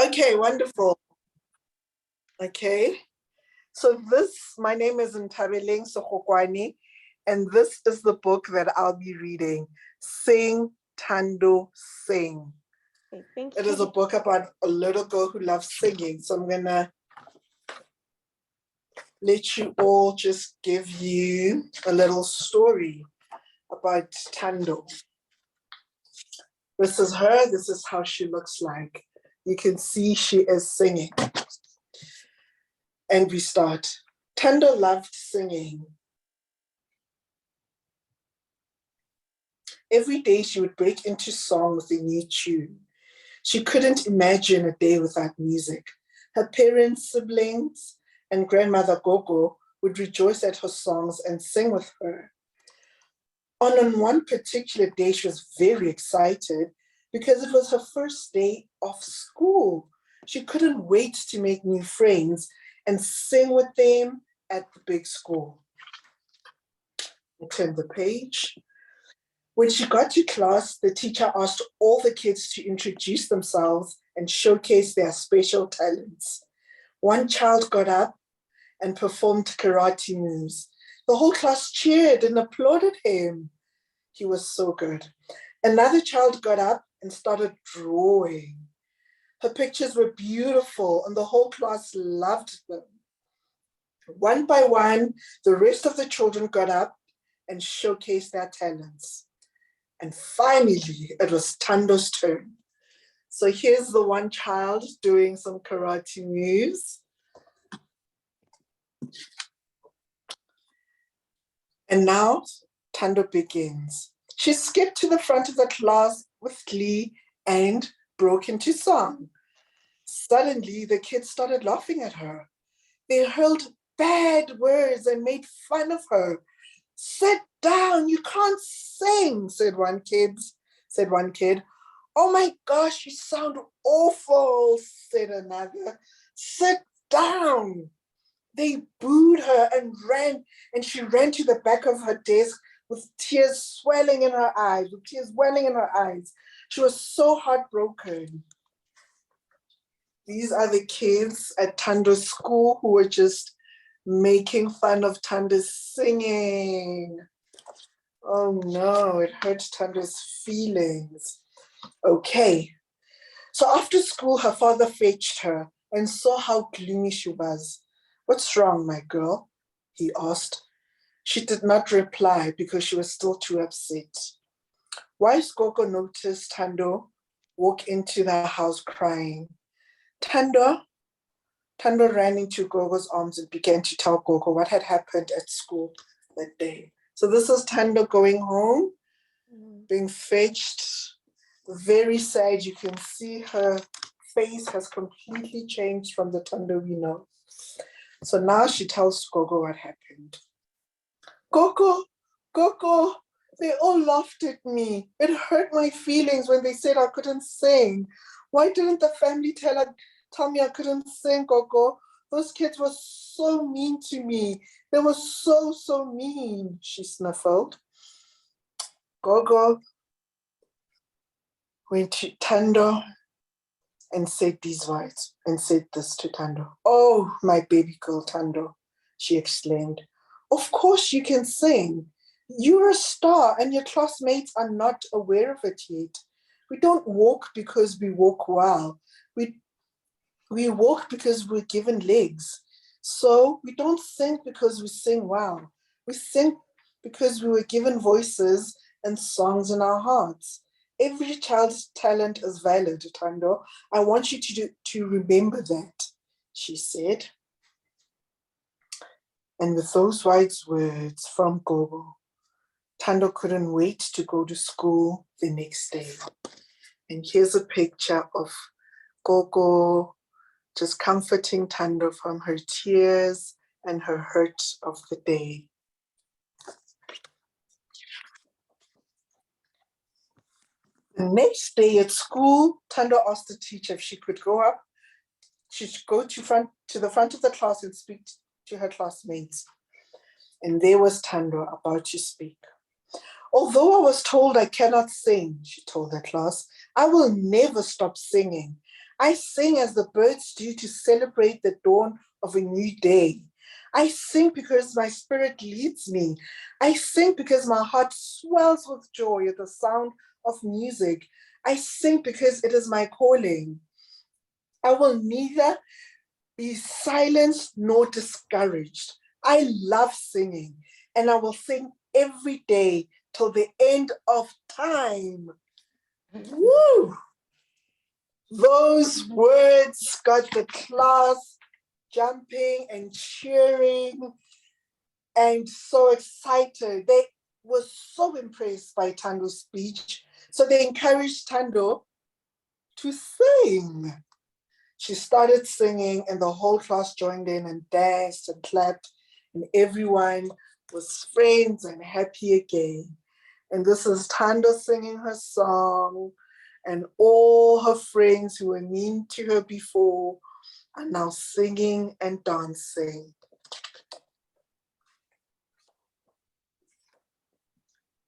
Okay, wonderful. Okay, so my name is Nthabeleng Sekhoko, and this is the book that I'll be reading, Sing Thando Sing. Okay, thank It you. is a book about a little girl who loves singing, so I'm gonna let you all just give you a little story about Thando. This is her, this is how she looks like. You can see she is singing. And we start. Thando loved singing. Every day she would break into song with a new tune. She couldn't imagine a day without music. Her parents, siblings, and grandmother Gogo would rejoice at her songs and sing with her. On one particular day, she was very excited because it was her first day of school. She couldn't wait to make new friends and sing with them at the big school. I turned the page. When she got to class, the teacher asked all the kids to introduce themselves and showcase their special talents. One child got up and performed karate moves. The whole class cheered and applauded him. He was so good. Another child got up and started drawing. Her pictures were beautiful and the whole class loved them. One by one, the rest of the children got up and showcased their talents. And finally, it was Thando's turn. So here's the one child doing some karate moves. And now Thando begins. She skipped to the front of the class with glee and broke into song. Suddenly, the kids started laughing at her. They hurled bad words and made fun of her. "Sit down, you can't sing," said one kid. "Oh my gosh, you sound awful," said another. "Sit down." They booed her and she ran to the back of her desk with tears welling in her eyes. She was so heartbroken. These are the kids at Thando's school who were just making fun of Thando's singing. Oh no, it hurt Thando's feelings. Okay, so after school, her father fetched her and saw how gloomy she was. "What's wrong, my girl?" he asked. She did not reply because she was still too upset. Wise Gogo noticed Thando walk into the house crying. Thando ran into Gogo's arms and began to tell Gogo what had happened at school that day. So this is Thando going home, being fetched, very sad. You can see her face has completely changed from the Thando we know. So now she tells Gogo what happened. Gogo, they all laughed at me. It hurt my feelings when they said I couldn't sing. Why didn't the family tell me I couldn't sing, Gogo? Those kids were so mean to me. They were so mean, she sniffled. Gogo went to Thando and said these words, and said this to Thando. "Oh, my baby girl, Thando," she exclaimed. "Of course you can sing. You're a star and your classmates are not aware of it yet. We don't walk because we walk well. We walk because we're given legs. So we don't sing because we sing well. We sing because we were given voices and songs in our hearts. Every child's talent is valid, Thando. I want you to remember that," she said. And with those wise words from Gogo, Thando couldn't wait to go to school the next day. And here's a picture of Gogo just comforting Thando from her tears and her hurt of the day. The next day at school, Thando asked the teacher if she could go to the front of the class and speak to her classmates. And there was Thando about to speak. "Although I was told I cannot sing," she told the class, "I will never stop singing. I sing as the birds do to celebrate the dawn of a new day. I sing because my spirit leads me. I sing because my heart swells with joy at the sound of music. I sing because it is my calling. I will neither be silenced nor discouraged. I love singing, and I will sing every day till the end of time. Woo! Those words got the class jumping and cheering and so excited. They were so impressed by Thando's speech. So they encouraged Thando to sing. She started singing, and the whole class joined in and danced and clapped, and everyone was friends and happy again. And this is Thando singing her song, and all her friends who were mean to her before are now singing and dancing.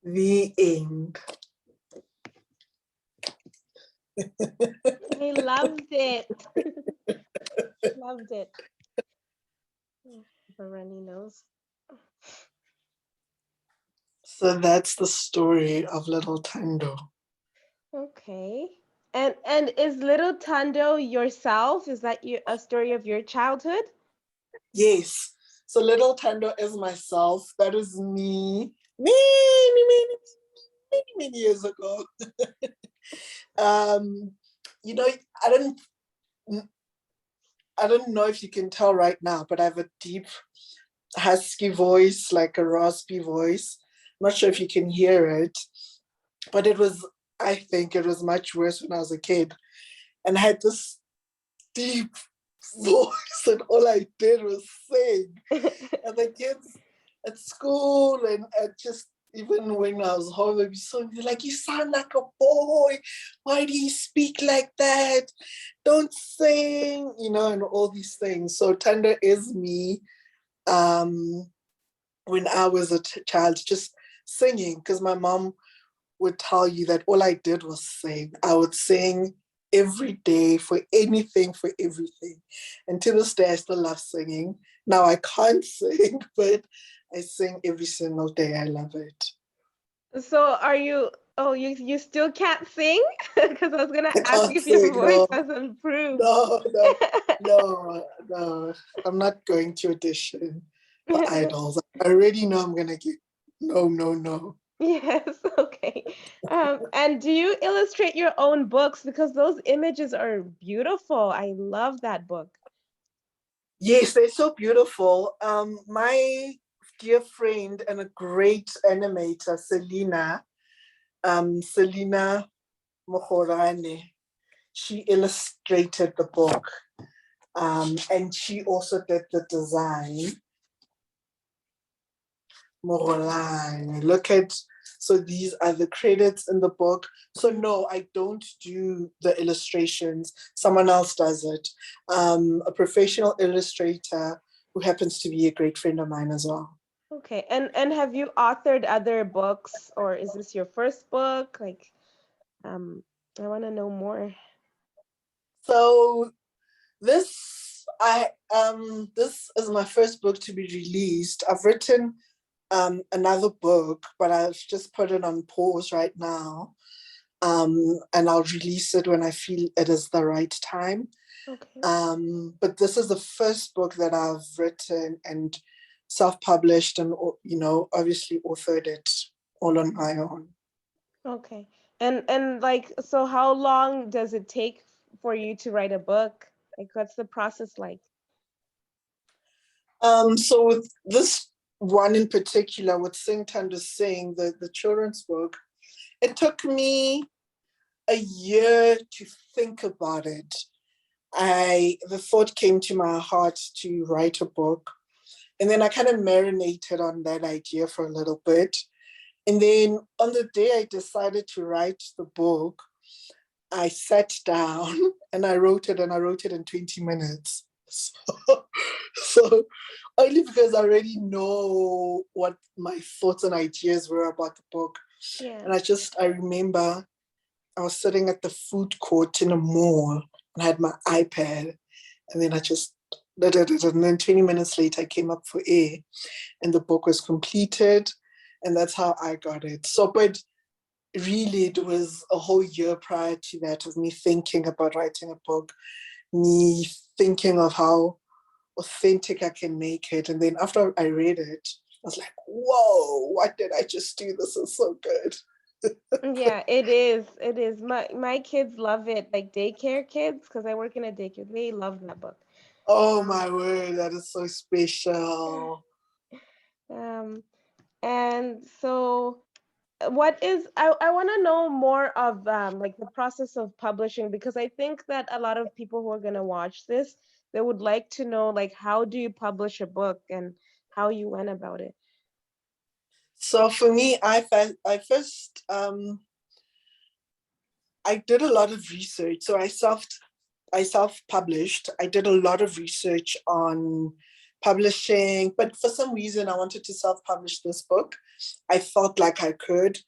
The end. I loved it. Loved it. A runny nose. So that's the story of little Thando. Okay. And is little Thando yourself? Is that a story of your childhood? Yes. So little Thando is myself. That is me many years ago. You know, I don't know if you can tell right now, but I have a deep husky voice, like a raspy voice. I'm not sure if you can hear it, but I think it was much worse when I was a kid. And I had this deep voice, and all I did was sing. And the kids at school and just even when I was home, they'd be so like, you sound like a boy. Why do you speak like that? Don't sing, and all these things. So Thando is me. When I was a child, just singing, because my mom would tell you that all I did was sing. I would sing every day for anything, for everything. And to this day, I still love singing. Now I can't sing, but I sing every single day. I love it. So you still can't sing? Because I was going I to ask can't if your sing, voice no. has improved. No. I'm not going to audition for idols. I already know I'm going to get no. Yes, okay. And do you illustrate your own books? Because those images are beautiful. I love that book. Yes, they're so beautiful. My dear friend and a great animator, Selina Mokhorane, she illustrated the book. And she also did the design. So these are the credits in the book. So no, I don't do the illustrations. Someone else does it. A professional illustrator who happens to be a great friend of mine as well. Okay. And have you authored other books, or is this your first book? Like, I want to know more. So this is my first book to be released. I've written another book, but I've just put it on pause right now. And I'll release it when I feel it is the right time. Okay. But this is the first book that I've written and self-published and, obviously authored it all on my own. Okay. And like, so how long does it take for you to write a book? Like, what's the process like? So with this one in particular, with Sing Thando Sing, the children's book, it took me a year to think about it. The thought came to my heart to write a book. And then I kind of marinated on that idea for a little bit. And then on the day I decided to write the book, I sat down and I wrote it, and I wrote it in 20 minutes. So only because I already know what my thoughts and ideas were about the book. Yeah. And I remember I was sitting at the food court in a mall and I had my iPad, and then I just did it. And then 20 minutes later, I came up for air, and the book was completed, and that's how I got it. So, but really, it was a whole year prior to that of me thinking about writing a book, me thinking of how authentic I can make it. And then after I read it, I was like, whoa, what did I just do? This is so good. Yeah, it is. It is. My kids love it, like daycare kids, because I work in a daycare. They love that book. Oh Um, my word, that is so special. um, and so what is I want to know more of like the process of publishing, because I think that a lot of people who are going to watch this, they would like to know, like, how do you publish a book and how you went about it. So for me, I first I did a lot of research. So I self-published. I did a lot of research on publishing, but for some reason I wanted to self-publish this book. I felt like I could.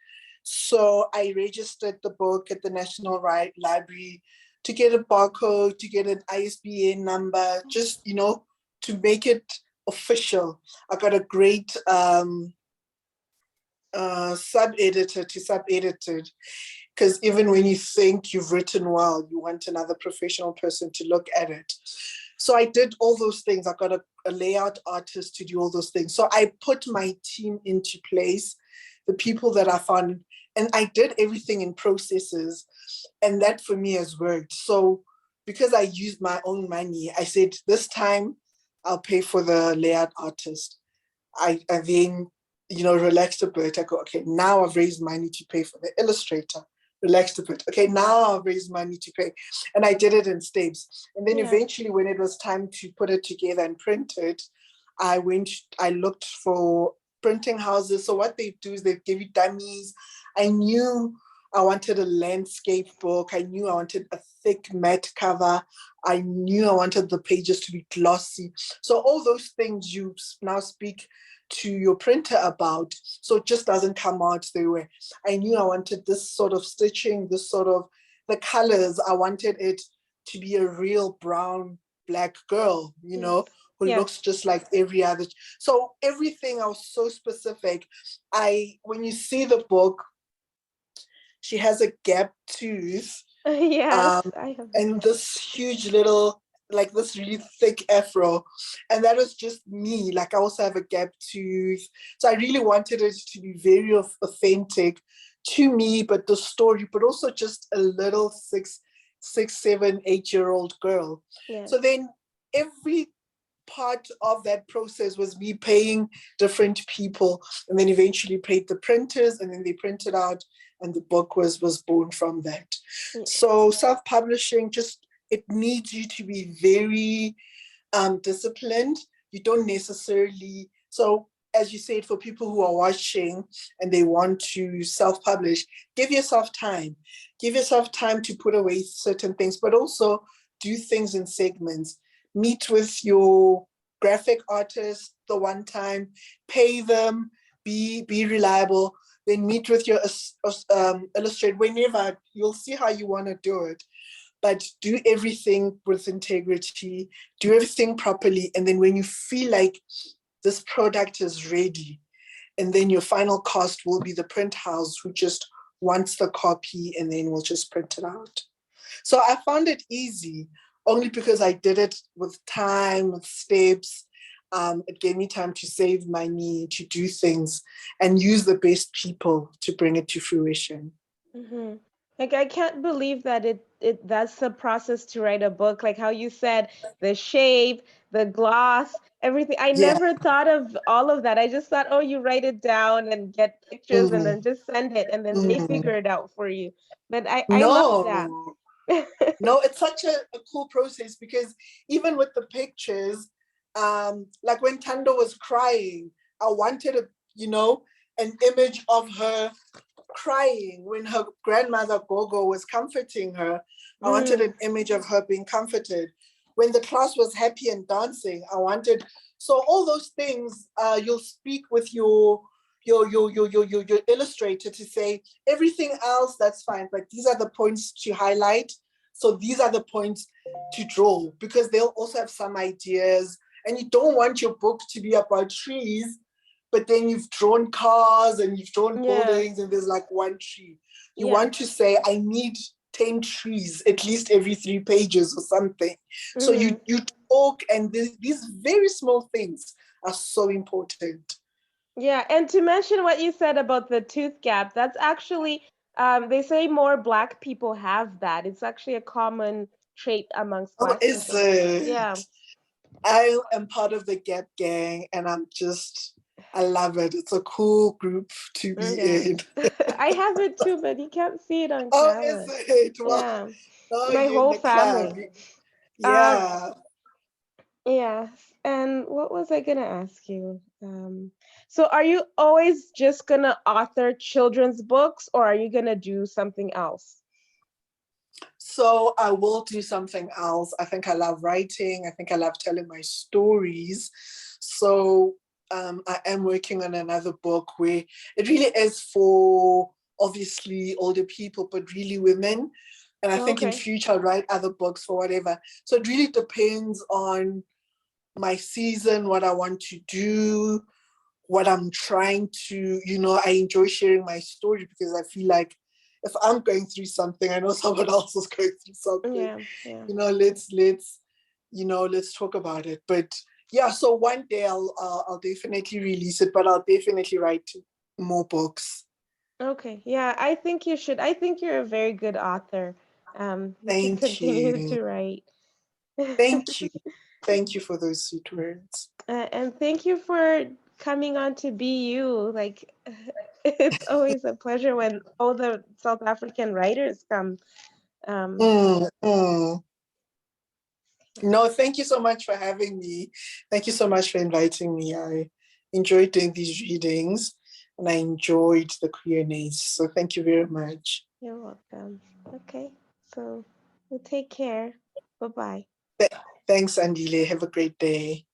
So I registered the book at the National Library to get a barcode, to get an ISBN number, just, to make it official. I got a great sub-editor to sub-edit it, because even when you think you've written well, you want another professional person to look at it. So I did all those things. I got a layout artist to do all those things. So I put my team into place, the people that I found, and I did everything in processes. And that for me has worked. So because I used my own money, I said, this time I'll pay for the layout artist. I then, relaxed a bit. I go, okay, now I've raised money to pay for the illustrator. Relaxed a bit. Okay, now I've raised money to pay. And I did it in steps. And then Yeah. eventually, when it was time to put it together and print it, I looked for printing houses. So what they do is they give you dummies. I knew I wanted a landscape book. I knew I wanted a thick matte cover. I knew I wanted the pages to be glossy. So all those things you now speak to your printer about, so it just doesn't come out the way. I knew I wanted this sort of stitching, this sort of, the colors. I wanted it to be a real brown, black girl, Yes. who Yeah. looks just like every other. So everything, I was so specific. When you see the book, she has a gap tooth, Yes, um, I have it. and this huge little, like this really thick afro. And that was just me. Like I also have a gap tooth. So I really wanted it to be very authentic to me, but the story, but also just a little 6, 7, 8-year-old girl. Yes. So then every part of that process was me paying different people, and then eventually paid the printers, and then they printed out, and the book was born from that. Yeah. So self-publishing, just, it needs you to be very disciplined. You don't necessarily, so as you said, for people who are watching and they want to self-publish, give yourself time. Give yourself time to put away certain things, but also do things in segments. Meet with your graphic artist the one time, pay them, be reliable, then meet with your illustrator whenever. You'll see how you want to do it, but do everything with integrity, do everything properly. And then when you feel like this product is ready, and then your final cost will be the print house who just wants the copy, and then we'll just print it out. So I found it easy only because I did it with time, with steps. It gave me time to save money, to do things, and use the best people to bring it to fruition. Hmm. Like, I can't believe that that's the process to write a book. Like how you said, the shape, the gloss, everything. I Yeah. never thought of all of that. I just thought, oh, you write it down and get pictures and Mm, then just send it, and then they mm. figure it out for you. But I love that. No, no, it's such a cool process, because even with the pictures, like when Tando was crying, I wanted an image of her crying when her grandmother Gogo was comforting her. I wanted Mm, an image of her being comforted. When the class was happy and dancing, I wanted, so all those things, you'll speak with your illustrator to say everything else, that's fine, but these are the points to highlight. So these are the points to draw, because they'll also have some ideas, and you don't want your book to be about trees, but then you've drawn cars and you've drawn buildings and there's like one tree. You want to say, I need 10 trees at least every 3 pages or something. So you talk, and these very small things are so important. Yeah, and to mention what you said about the tooth gap, that's actually, they say more Black people have that. It's actually a common trait amongst Oh, Black is people. it? Yeah. I am part of the Gap Gang, and I love it. It's a cool group to be Yeah. in. I have it too, but you can't see it on Oh, camera. is it? Well, Yeah. no, My you're in whole the club. family. Um, Yeah. yeah. And what was I gonna ask you? So are you always just gonna author children's books, or are you gonna do something else? So I will do something else. I think I love writing. I think I love telling my stories. So I am working on another book where it really is for obviously older people, but really women. And I think in Okay. future I'll write other books for whatever. So it really depends on my season, what I want to do, what I'm trying to, I enjoy sharing my story, because I feel like if I'm going through something, I know someone else is going through something. Yeah, yeah. Let's talk about it. But yeah, so one day I'll definitely release it, but I'll definitely write more books. Okay. Yeah, I think you should. I think you're a very good author. You should Thank continue you. to write. Thank you. Thank you for those sweet words. And thank you for coming on to be you. Like, it's always a pleasure when all the South African writers come. Um, Mm, mm. No, thank you so much for having me. Thank you so much for inviting me. I enjoyed doing these readings, and I enjoyed the Q&As. So thank you very much. you're welcome. Okay, so we'll take care. Bye bye. Thanks, Andile. Have a great day.